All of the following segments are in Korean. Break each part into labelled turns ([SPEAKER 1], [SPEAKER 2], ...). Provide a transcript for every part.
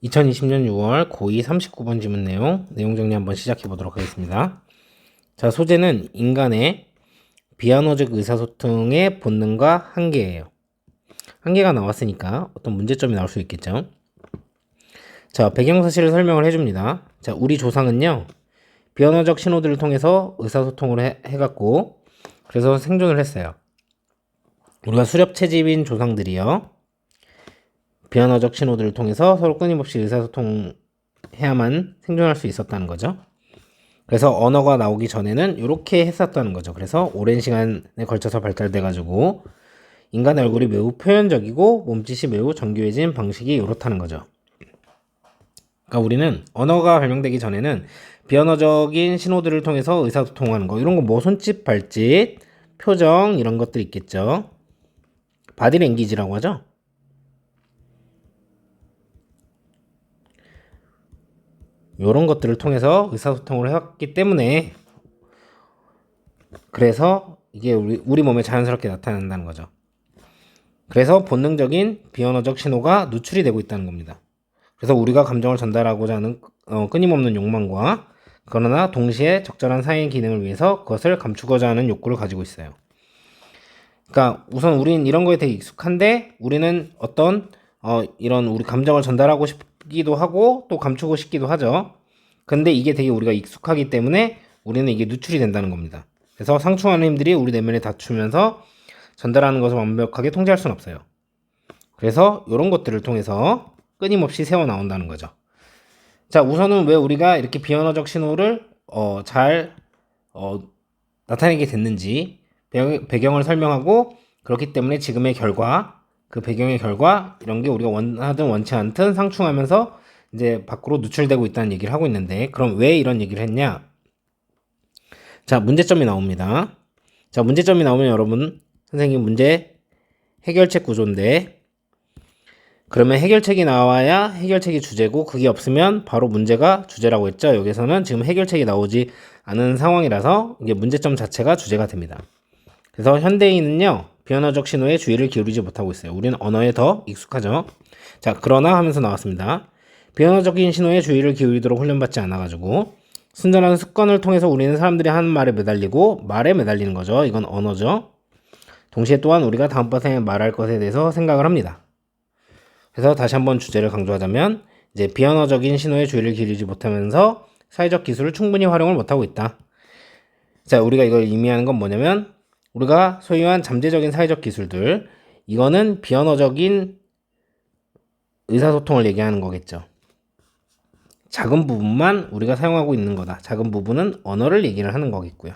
[SPEAKER 1] 2020년 6월 고2 39번 지문 내용 정리 한번 시작해 보도록 하겠습니다. 자, 소재는 인간의 비언어적 의사소통의 본능과 한계예요. 한계가 나왔으니까 어떤 문제점이 나올 수 있겠죠. 자, 배경사실을 설명을 해줍니다. 자, 우리 조상은요, 비언어적 신호들을 통해서 의사소통을 해갖고, 그래서 생존을 했어요. 우리가 수렵채집인 조상들이요, 비언어적 신호들을 통해서 서로 끊임없이 의사소통해야만 생존할 수 있었다는 거죠. 그래서 언어가 나오기 전에는 이렇게 했었다는 거죠. 그래서 오랜 시간에 걸쳐서 발달돼가지고 인간의 얼굴이 매우 표현적이고 몸짓이 매우 정교해진 방식이 이렇다는 거죠. 그러니까 우리는 언어가 발명되기 전에는 비언어적인 신호들을 통해서 의사소통하는 거, 이런 거 뭐 손짓, 발짓, 표정 이런 것들 있겠죠. 바디랭귀지라고 하죠. 이런 것들을 통해서 의사소통을 해왔기 때문에, 그래서 이게 우리 몸에 자연스럽게 나타난다는 거죠. 그래서 본능적인 비언어적 신호가 누출이 되고 있다는 겁니다. 그래서 우리가 감정을 전달하고자 하는 끊임없는 욕망과, 그러나 동시에 적절한 사회의 기능을 위해서 그것을 감추고자 하는 욕구를 가지고 있어요. 그러니까 우선 우리는 이런 거에 되게 익숙한데, 우리는 어떤 이런 우리 감정을 전달하고 싶기도 하고 또 감추고 싶기도 하죠. 근데 이게 되게 우리가 익숙하기 때문에 우리는 이게 누출이 된다는 겁니다. 그래서 상충하는 힘들이 우리 내면에 닫히면서 전달하는 것을 완벽하게 통제할 수는 없어요. 그래서 이런 것들을 통해서 끊임없이 새어 나온다는 거죠. 자, 우선은 왜 우리가 이렇게 비언어적 신호를 잘 나타내게 됐는지 배경을 설명하고, 그렇기 때문에 지금의 결과, 그 배경의 결과, 이런 게 우리가 원하든 원치 않든 상충하면서 이제 밖으로 누출되고 있다는 얘기를 하고 있는데, 그럼 왜 이런 얘기를 했냐? 자, 문제점이 나옵니다. 자, 문제점이 나오면 여러분, 선생님 문제 해결책 구조인데, 그러면 해결책이 나와야 해결책이 주제고, 그게 없으면 바로 문제가 주제라고 했죠. 여기서는 지금 해결책이 나오지 않은 상황이라서 이게 문제점 자체가 주제가 됩니다. 그래서 현대인은요, 비언어적 신호에 주의를 기울이지 못하고 있어요. 우리는 언어에 더 익숙하죠. 자, 그러나 하면서 나왔습니다. 비언어적인 신호에 주의를 기울이도록 훈련받지 않아가지고 순전한 습관을 통해서 우리는 사람들이 하는 말에 매달리고 말에 매달리는 거죠. 이건 언어죠. 동시에 또한 우리가 다음번에 말할 것에 대해서 생각을 합니다. 그래서 다시 한번 주제를 강조하자면, 이제 비언어적인 신호에 주의를 기울이지 못하면서 사회적 기술을 충분히 활용을 못하고 있다. 자, 우리가 이걸 의미하는 건 뭐냐면, 우리가 소유한 잠재적인 사회적 기술들, 이거는 비언어적인 의사소통을 얘기하는 거겠죠. 작은 부분만 우리가 사용하고 있는 거다. 작은 부분은 언어를 얘기를 하는 거겠고요.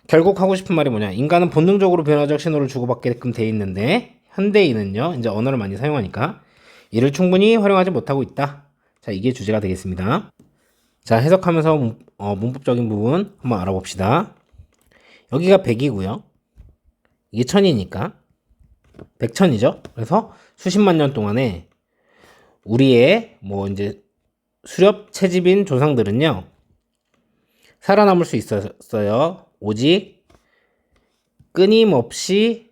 [SPEAKER 1] 결국 하고 싶은 말이 뭐냐? 인간은 본능적으로 비언어적 신호를 주고받게끔 돼 있는데, 현대인은요, 이제 언어를 많이 사용하니까 이를 충분히 활용하지 못하고 있다. 자, 이게 주제가 되겠습니다. 자, 해석하면서 문법적인 부분 한번 알아봅시다. 여기가 100이고요. 이게 1000이니까 100천이죠. 그래서 수십만 년 동안에 우리의 이제 수렵 채집인 조상들은요, 살아남을 수 있었어요. 오직 끊임없이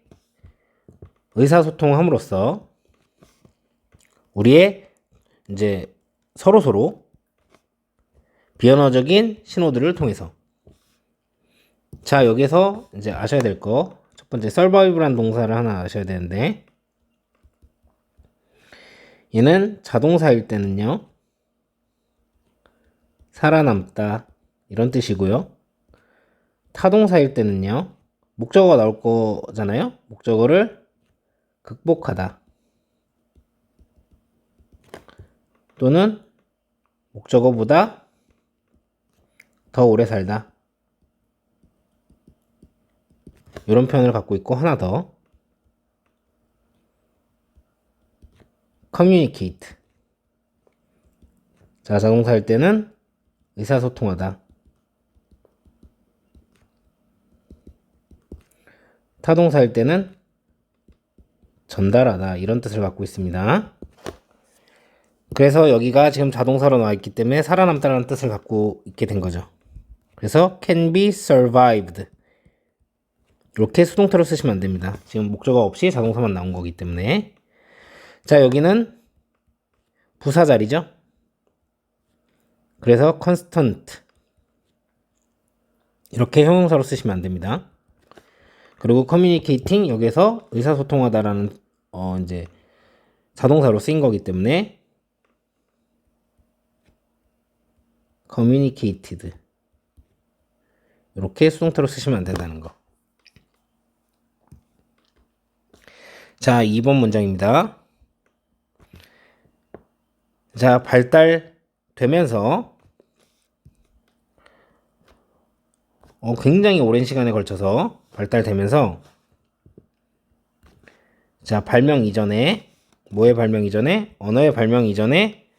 [SPEAKER 1] 의사소통함으로써 우리의 이제 서로서로 비언어적인 신호들을 통해서. 자, 여기서 이제 아셔야 될 거, 첫 번째 survive라는 동사를 하나 아셔야 되는데, 얘는 자동사일 때는요, 살아남다 이런 뜻이고요. 타동사일 때는요, 목적어가 나올 거잖아요. 목적어를 극복하다 또는 목적어보다 더 오래 살다, 이런 표현을 갖고 있고, 하나 더 communicate. 자, 자동사일 때는 의사소통하다, 타동사일 때는 전달하다, 이런 뜻을 갖고 있습니다. 그래서 여기가 지금 자동사로 나와 있기 때문에 살아남다라는 뜻을 갖고 있게 된 거죠. 그래서 can be survived, 이렇게 수동태로 쓰시면 안 됩니다. 지금 목적어 없이 자동사만 나온 거기 때문에. 자, 여기는 부사 자리죠. 그래서 constant 이렇게 형용사로 쓰시면 안 됩니다. 그리고 communicating 여기서 의사소통하다라는 이제 자동사로 쓰인 거기 때문에 communicated 이렇게 수동태로 쓰시면 안 된다는 거. 자, 2번 문장입니다. 자, 발달되면서 굉장히 오랜 시간에 걸쳐서 발달되면서 자, 발명 이전에 뭐의 발명 이전에 언어의 발명 이전에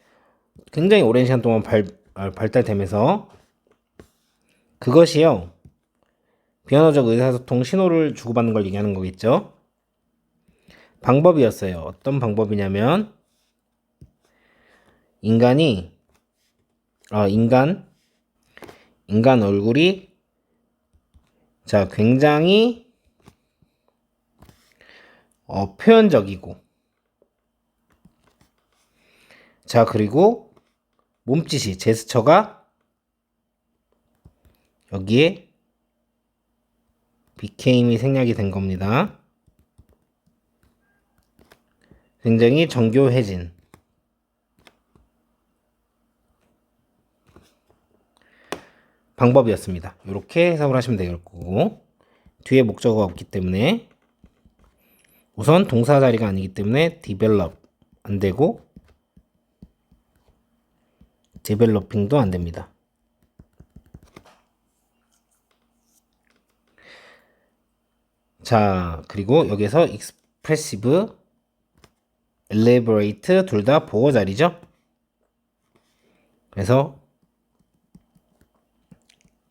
[SPEAKER 1] 굉장히 오랜 시간 동안 발달되면서 그것이요 비언어적 의사소통 신호를 주고받는 걸 얘기하는 거겠죠. 방법이었어요. 어떤 방법이냐면 인간 얼굴이 자 굉장히 표현적이고 자 그리고 몸짓이 제스처가 여기에 became이 생략이 된 겁니다. 굉장히 정교해진 방법이었습니다. 이렇게 해석을 하시면 될 거고 뒤에 목적어가 없기 때문에 우선 동사 자리가 아니기 때문에 develop 안 되고 developing도 안 됩니다. 자, 그리고 여기서 expressive, elaborate 둘 다 보어 자리죠. 그래서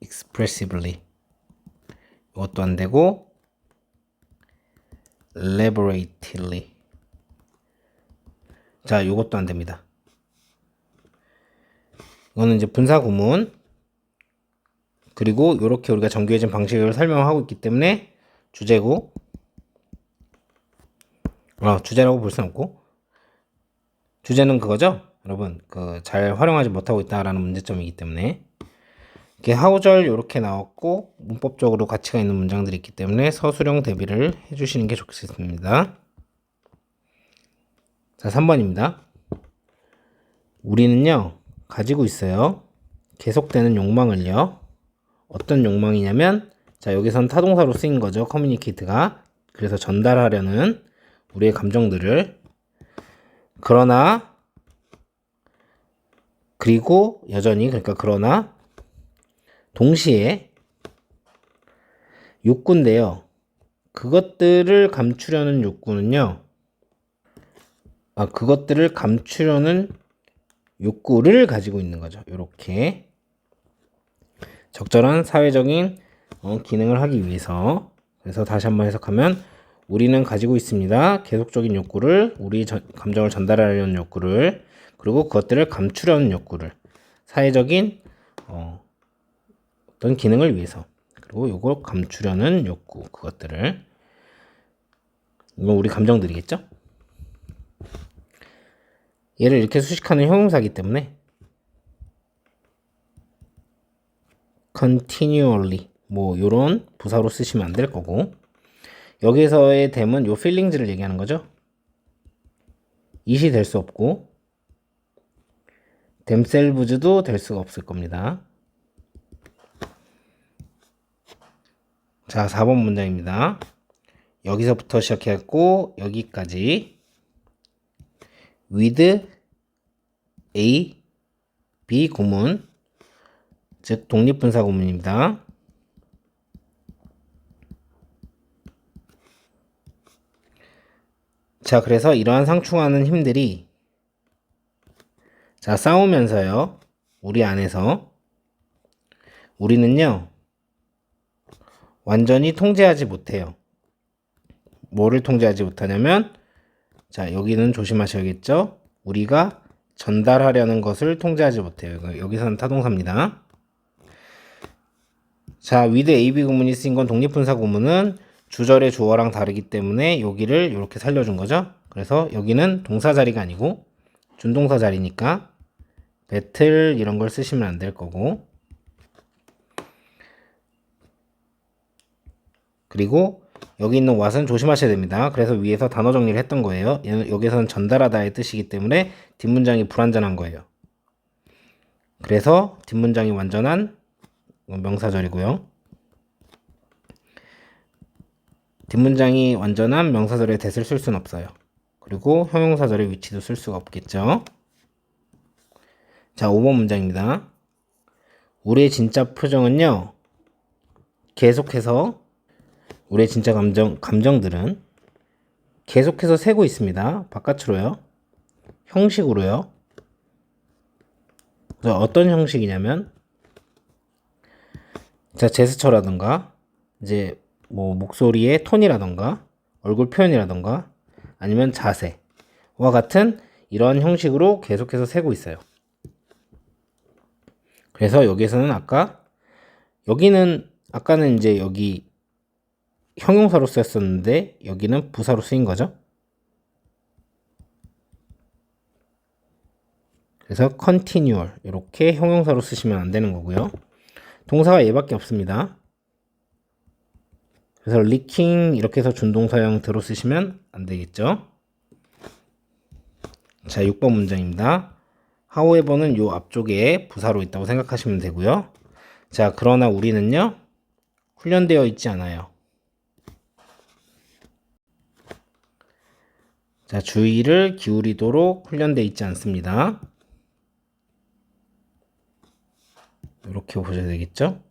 [SPEAKER 1] expressively 이것도 안 되고 elaborately 자, 이것도 안 됩니다. 이거는 이제 분사 구문 그리고 이렇게 우리가 정교해진 방식을 설명하고 있기 때문에 주제고 주제라고 볼 수는 없고 주제는 그거죠 여러분 잘 활용하지 못하고 있다라는 문제점이기 때문에 이렇게 하우절 이렇게 나왔고 문법적으로 가치가 있는 문장들이 있기 때문에 서술형 대비를 해주시는 게 좋겠습니다. 자 3번입니다. 우리는요 가지고 있어요 계속되는 욕망을요. 어떤 욕망이냐면 자 여기선 타동사로 쓰인 거죠. communicate가 그래서 전달하려는 우리의 감정들을 그러나 그리고 여전히 그러니까 그러나 동시에 욕구인데요. 그것들을 감추려는 욕구는요. 그것들을 감추려는 욕구를 가지고 있는 거죠. 이렇게 적절한 사회적인 기능을 하기 위해서 그래서 다시 한번 해석하면 우리는 가지고 있습니다. 계속적인 욕구를 우리 감정을 전달하려는 욕구를 그리고 그것들을 감추려는 욕구를 사회적인 어떤 기능을 위해서 그리고 이걸 감추려는 욕구 그것들을 이건 우리 감정들이겠죠? 얘를 이렇게 수식하는 형용사이기 때문에 continually 뭐 요런 부사로 쓰시면 안 될 거고 여기서의 됨은 요 feelings를 얘기하는 거죠. it이 될 수 없고 themselves도 될 수가 없을 겁니다. 자 4번 문장입니다. 여기서부터 시작해갖고 여기까지 with A, B 구문 즉 독립분사 구문입니다. 자 그래서 이러한 상충하는 힘들이 자 싸우면서요 우리 안에서 우리는요 완전히 통제하지 못해요. 뭐를 통제하지 못하냐면 자 여기는 조심하셔야겠죠. 우리가 전달하려는 것을 통제하지 못해요. 여기서는 타동사입니다. 자 with AB 구문이 쓰인 건 독립분사 구문은 주절의 주어랑 다르기 때문에 여기를 이렇게 살려준 거죠. 그래서 여기는 동사 자리가 아니고 준동사 자리니까 배틀 이런 걸 쓰시면 안 될 거고, 그리고 여기 있는 what은 조심하셔야 됩니다. 그래서 위에서 단어 정리를 했던 거예요. 여기서는 전달하다의 뜻이기 때문에 뒷문장이 불완전한 거예요. 그래서 뒷문장이 완전한 명사절이고요. 뒷문장이 완전한 명사절에 that을 쓸 수는 없어요. 그리고 형용사절의 위치도 쓸 수가 없겠죠. 자, 5번 문장입니다. 우리의 진짜 표정은요, 계속해서 우리의 진짜 감정들은 계속해서 새고 있습니다. 바깥으로요. 형식으로요. 그래서 어떤 형식이냐면, 자, 제스처라던가, 이제 뭐 목소리의 톤이라던가, 얼굴 표현이라던가, 아니면 자세와 같은 이런 형식으로 계속해서 새고 있어요. 그래서 여기에서는 아까는 이제 여기 형용사로 쓰였었는데 여기는 부사로 쓰인 거죠. 그래서 continual 이렇게 형용사로 쓰시면 안 되는 거고요. 동사가 얘밖에 없습니다. 그래서 leaking 이렇게 해서 준동사형 들어 쓰시면 안 되겠죠. 자, 6번 문장입니다. however는 요 앞쪽에 부사로 있다고 생각하시면 되고요. 자, 그러나 우리는요, 훈련되어 있지 않아요. 자, 주의를 기울이도록 훈련되어 있지 않습니다. 이렇게 보셔야 되겠죠?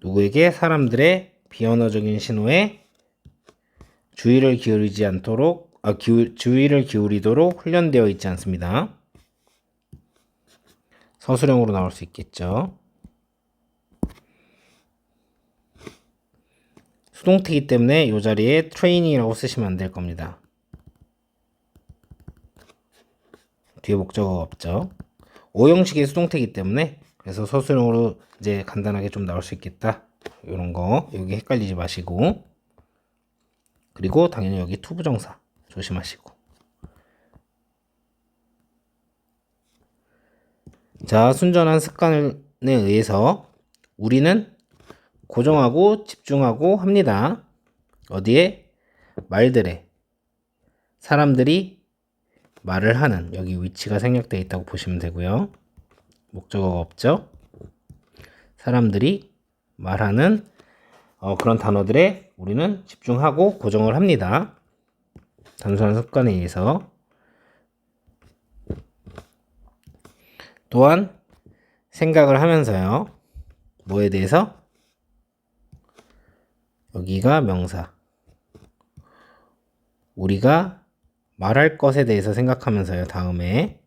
[SPEAKER 1] 누구에게? 사람들의 비언어적인 신호에 주의를 기울이도록 훈련되어 있지 않습니다. 서술형으로 나올 수 있겠죠. 수동태이기 때문에 이 자리에 training이라고 쓰시면 안 될 겁니다. 뒤에 목적어가 없죠. 오형식의 수동태이기 때문에 그래서 서술형으로 이제 간단하게 좀 나올 수 있겠다. 이런 거 여기 헷갈리지 마시고, 그리고 당연히 여기 투부정사 조심하시고. 자, 순전한 습관에 의해서 우리는 고정하고 집중하고 합니다. 어디에? 말들에. 사람들이 말을 하는, 여기 위치가 생략되어 있다고 보시면 되고요. 목적어가 없죠. 사람들이 말하는 그런 단어들에 우리는 집중하고 고정을 합니다. 단순한 습관에 의해서. 또한 생각을 하면서요. 뭐에 대해서? 여기가 명사. 우리가 말할 것에 대해서 생각하면서요. 다음에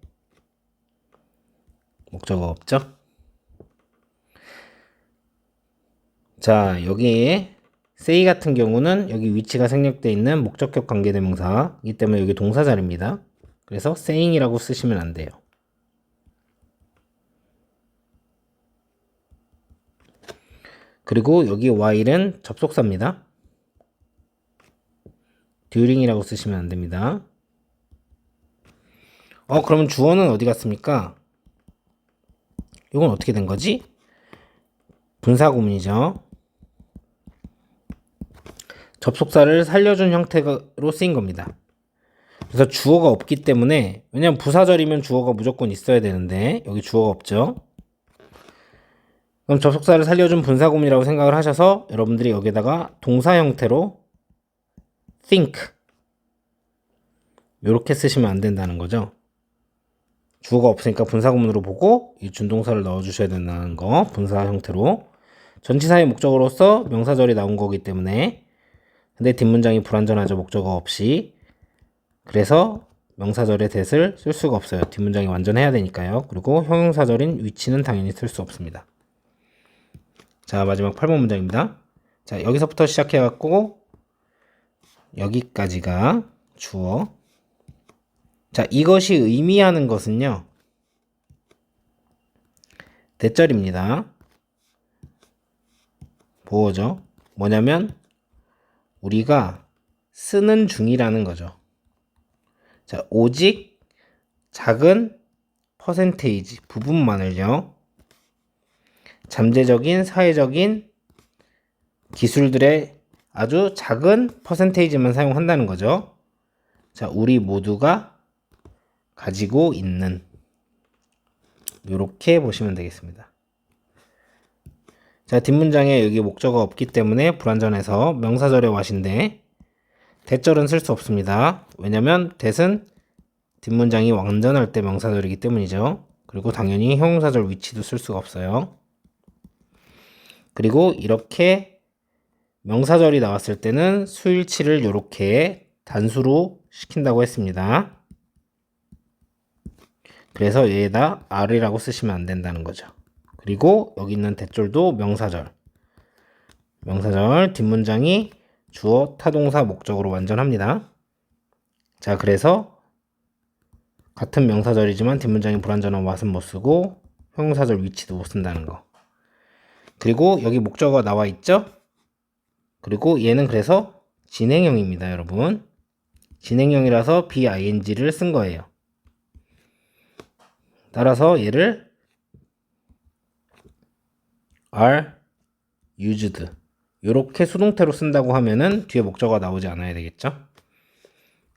[SPEAKER 1] 목적어 없죠? 자, 여기에 say 같은 경우는 여기 위치가 생략되어 있는 목적격 관계대명사이기 때문에 여기 동사 자리입니다. 그래서 saying이라고 쓰시면 안 돼요. 그리고 여기 while은 접속사입니다. during이라고 쓰시면 안 됩니다. 그러면 주어는 어디 갔습니까? 이건 어떻게 된 거지? 분사구문이죠. 접속사를 살려준 형태로 쓰인 겁니다. 그래서 주어가 없기 때문에, 왜냐면 부사절이면 주어가 무조건 있어야 되는데 여기 주어가 없죠. 그럼 접속사를 살려준 분사구문이라고 생각을 하셔서 여러분들이 여기다가 동사 형태로 think 이렇게 쓰시면 안 된다는 거죠. 주어가 없으니까 분사구문으로 보고 이 준동사를 넣어주셔야 된다는 거. 분사 형태로. 전치사의 목적으로서 명사절이 나온 거기 때문에. 근데 뒷문장이 불완전하죠. 목적어 없이. 그래서 명사절의 that을 쓸 수가 없어요. 뒷문장이 완전해야 되니까요. 그리고 형용사절인 위치는 당연히 쓸 수 없습니다. 자, 마지막 8번 문장입니다. 자, 여기서부터 시작해갖고 여기까지가 주어. 자, 이것이 의미하는 것은요, 대절입니다. 보어죠. 뭐냐면 우리가 쓰는 중이라는 거죠. 자, 오직 작은 퍼센테이지 부분만을요. 잠재적인 사회적인 기술들의 아주 작은 퍼센테이지만 사용한다는 거죠. 자, 우리 모두가 가지고 있는, 이렇게 보시면 되겠습니다. 자, 뒷문장에 여기 목적어가 없기 때문에 불완전해서 명사절의 what인데 대절은 쓸 수 없습니다. 왜냐면 that은 뒷문장이 완전할 때 명사절이기 때문이죠. 그리고 당연히 형용사절 which도 쓸 수가 없어요. 그리고 이렇게 명사절이 나왔을 때는 수일치를 이렇게 단수로 시킨다고 했습니다. 그래서 얘에다 R이라고 쓰시면 안 된다는 거죠. 그리고 여기 있는 대절도 명사절. 명사절 뒷문장이 주어, 타동사, 목적으로 완전합니다. 자, 그래서 같은 명사절이지만 뒷문장이 불완전한 what은 못 쓰고 형용사절 which도 못 쓴다는 거. 그리고 여기 목적어가 나와 있죠? 그리고 얘는 그래서 진행형입니다, 여러분. 진행형이라서 BING를 쓴 거예요. 따라서 얘를 are used 이렇게 수동태로 쓴다고 하면은 뒤에 목적어가 나오지 않아야 되겠죠?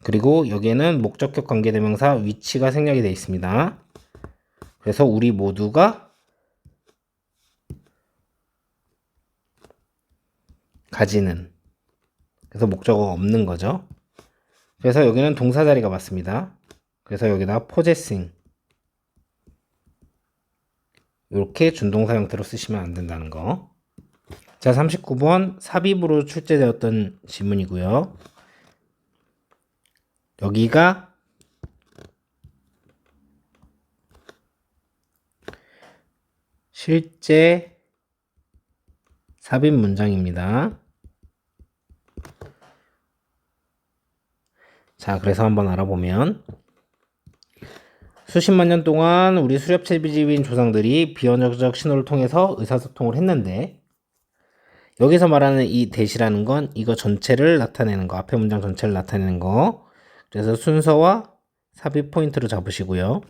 [SPEAKER 1] 그리고 여기에는 목적격 관계대명사 which가 생략이 되어 있습니다. 그래서 우리 모두가 가지는, 그래서 목적어가 없는 거죠. 그래서 여기는 동사 자리가 맞습니다. 그래서 여기다 possessing 이렇게 준동사 형태로 쓰시면 안 된다는 거. 자, 39번 삽입으로 출제되었던 지문이고요. 여기가 실제 삽입 문장입니다. 자, 그래서 한번 알아보면 수십만 년 동안 우리 수렵채비집인 조상들이 비언어적 신호를 통해서 의사소통을 했는데 여기서 말하는 이 that이라는 건 이거 전체를 나타내는 거, 앞에 문장 전체를 나타내는 거. 그래서 순서와 삽입 포인트로 잡으시고요.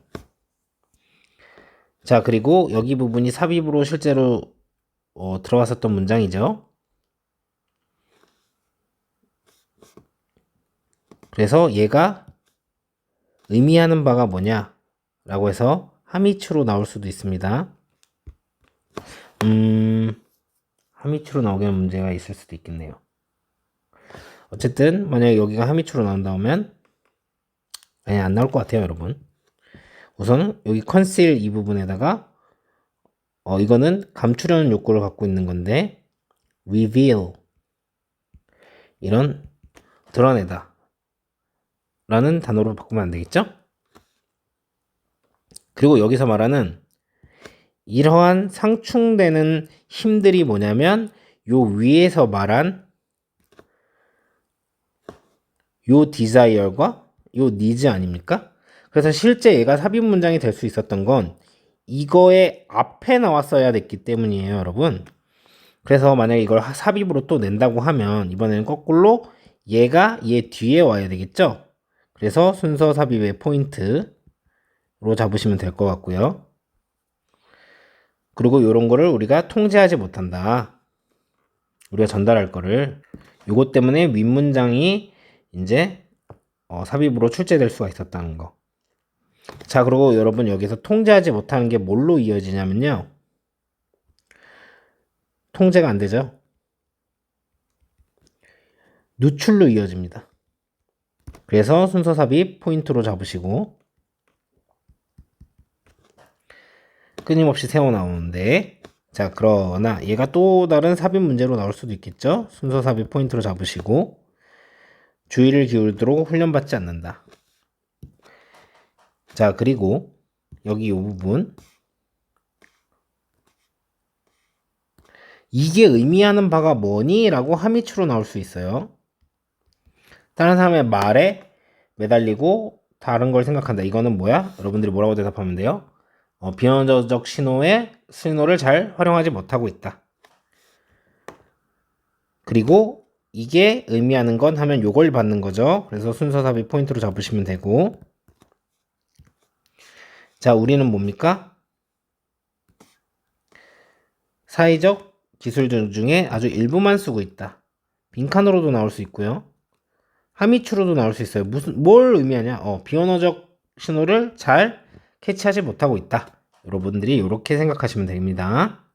[SPEAKER 1] 자, 그리고 여기 부분이 삽입으로 실제로 들어갔었던 문장이죠. 그래서 얘가 의미하는 바가 뭐냐 라고 해서 하미추로 나올 수도 있습니다. 하미추로 나오게 하는 문제가 있을 수도 있겠네요. 어쨌든 만약에 여기가 하미추로 나온다면 아니, 안 나올 것 같아요, 여러분. 우선 여기 conceal 이 부분에다가 이거는 감추려는 욕구를 갖고 있는 건데 reveal 이런 드러내다 라는 단어로 바꾸면 안 되겠죠? 그리고 여기서 말하는 이러한 상충되는 힘들이 뭐냐면 요 위에서 말한 요 desire과 요 needs 아닙니까? 그래서 실제 얘가 삽입 문장이 될 수 있었던 건 이거의 앞에 나왔어야 됐기 때문이에요, 여러분. 그래서 만약에 이걸 삽입으로 또 낸다고 하면 이번에는 거꾸로 얘가 얘 뒤에 와야 되겠죠? 그래서 순서 삽입의 포인트로 잡으시면 될 것 같고요. 그리고 이런 거를 우리가 통제하지 못한다. 우리가 전달할 거를. 요것 때문에 윗문장이 이제 삽입으로 출제될 수가 있었다는 거. 자, 그리고 여러분 여기서 통제하지 못하는 게 뭘로 이어지냐면요. 통제가 안 되죠. 누출로 이어집니다. 그래서 순서 삽입 포인트로 잡으시고 끊임없이 새어 나오는데, 자, 그러나 얘가 또 다른 삽입 문제로 나올 수도 있겠죠. 순서 삽입 포인트로 잡으시고 주의를 기울이도록 훈련받지 않는다. 자, 그리고 여기 이 부분 이게 의미하는 바가 뭐니? 라고 하미추로 나올 수 있어요. 다른 사람의 말에 매달리고 다른 걸 생각한다. 이거는 뭐야? 여러분들이 뭐라고 대답하면 돼요? 비언어적 신호를 잘 활용하지 못하고 있다. 그리고 이게 의미하는 건 하면 요걸 받는 거죠. 그래서 순서삽입 포인트로 잡으시면 되고. 자, 우리는 뭡니까? 사회적 기술들 중에 아주 일부만 쓰고 있다. 빈칸으로도 나올 수 있고요. 함의추로도 나올 수 있어요. 뭘 의미하냐? 비언어적 신호를 잘 캐치하지 못하고 있다. 여러분들이 이렇게 생각하시면 됩니다.